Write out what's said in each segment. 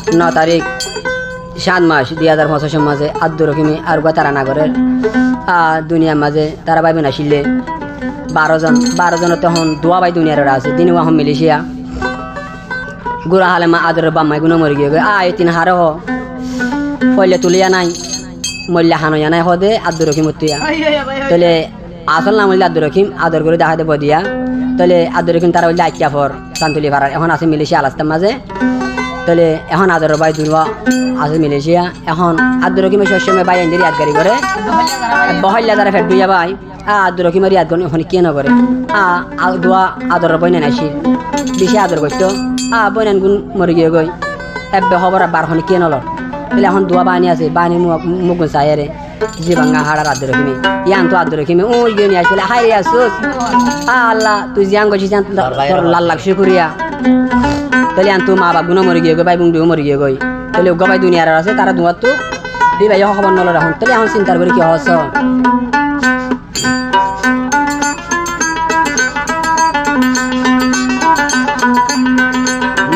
9 তারিখ 7 মাস 2025 মাঝে আব্দুর রহিমে আর তারা নাগরের দুনিয়ার মাঝে তারা ভাই বোন আসিলে 12 জন তখন দোয়া ভাই দুনিয়ার আছে দিন ওয়াহম মিলিশিয়া গুড়া হালে মা আদর বাম্মাই গুণ মরি গিয়ে আয় 3 হারে হ পয়লে তুলিয়া নাই মল্লা হানয়া নাই হদে আব্দুর রহিম উত্তিয়া তাহলে আসল নাম হইলে আব্দুর রহিম আদর করে দেখা দেব দিয়া তাহলে আব্দুর রহিম তারা হইলে আইকিয়া ফর সান্তুলি ভাড়ার এখন আছে মিলিশিয়া আলাস্তার মাঝে তাহলে এখন আদর ভাই দুর্বা আছে মিলিশিয়া এখন আব্দুর রহিমের সবসময় ভাই এনদের ইয়াদগারি করে বহল্লা তারা ফেট দুইয়া ভাই আব্দুর রহিমের ইয়াদ করেন ওখানে কে না করে দোয়া আদর বইনে নাইছিল বেশি আদর করতো বইনান গুণ মরি গিয়ে গই এবে খবর বারখানে কে নলর তাহলে এখন দোয়া বাহিনী আছে বাহিনী মুখ চাইরে যে ভাঙা হাড়ার আব্দুর রহিমে ইয়ান তো আব্দুর রহিমে ওই গিয়ে নিয়ে আসলে হাই আসুস আল্লাহ তুই জিয়ান গেছিস তোর লাল লাগছে করিয়া তাহলে আন তো মা বাপ গুণ মরি গিয়ে গই ভাই বুংডিও মরি গিয়ে গই তাহলে উগা ভাই দুনিয়ার আছে তারা দোয়ার তো এই ভাই খবর নলর এখন তাহলে এখন চিন্তার করে কি হস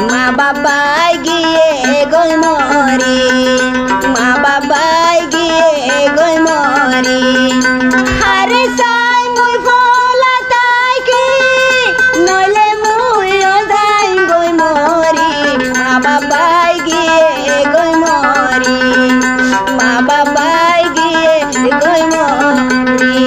মা বাবাই গিয়ে গই মরি মা বাবাই গিয়ে গই মরি হারে সাই মুই ফলা তাই কি নইলে মুই ওদাই গই মরি মা বাবাই গিয়ে গই মরি মা বাবাই গিয়ে গই মরি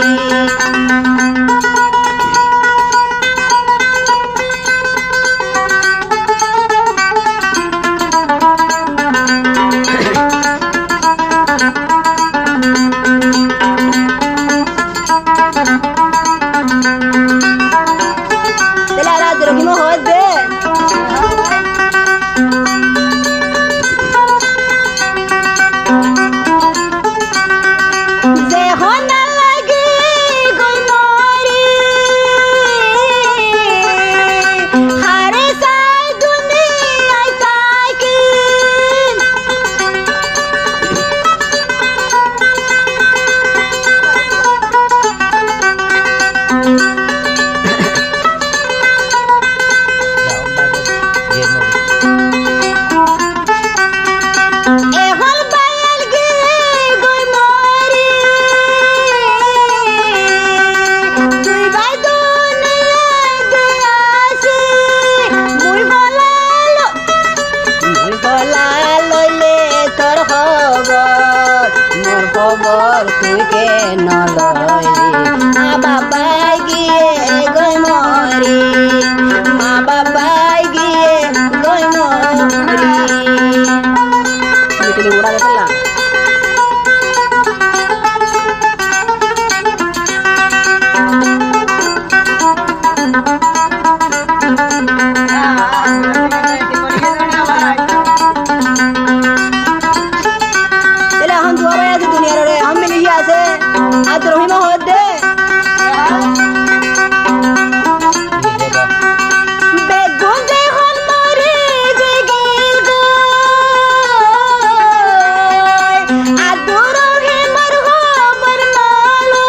খবর তুই কে নলইলি মা বাবাই গিয়ে গই মরি মা বাবাই গিয়ে গই মরি তুমি উড়া দেলা আব্দুর রহিম হদে বেগুন যে হল মরে যে গিল গো আব্দুর রহিমের খবর নালো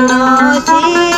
নসিব